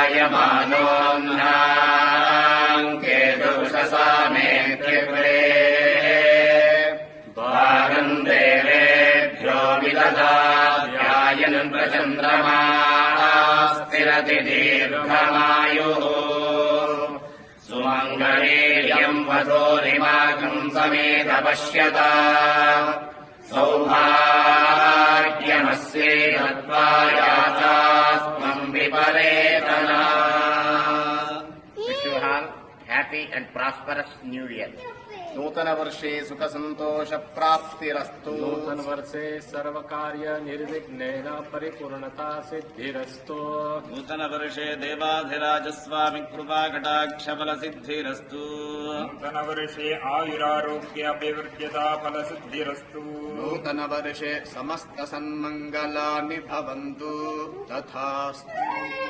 जायमानोऽह्नाम् केतुषसामेत्युग्रे भागम् देवेभ्यो विदधात्यायन् प्रचन्द्रमा स्थिरति दीर्घमायुः सुमङ्गलेयम् वधूरिमाकम् समेत पश्यता सौभाग्यमस्ये तत्त्वायासास्त्वम् विपरेतना। Wish you all happy and prosperous New Year. नूतन वर्षे सुख संतोष प्राप्तिरस्तु। नूतन वर्षे सर्वकार्य निर्विघ्नेन परिपूर्णता सिद्धिरस्तु। नूतन वर्षे देवाधिराज स्वामी कृपा कटाक्ष फल सिद्धिरस्तु। नूतन वर्षे आयुरारोग्य अभिवृद्ध्यता फल सिद्धिरस्तु। नूतन वर्षे समस्त सन्मंगलानि भवन्तु तथास्तु।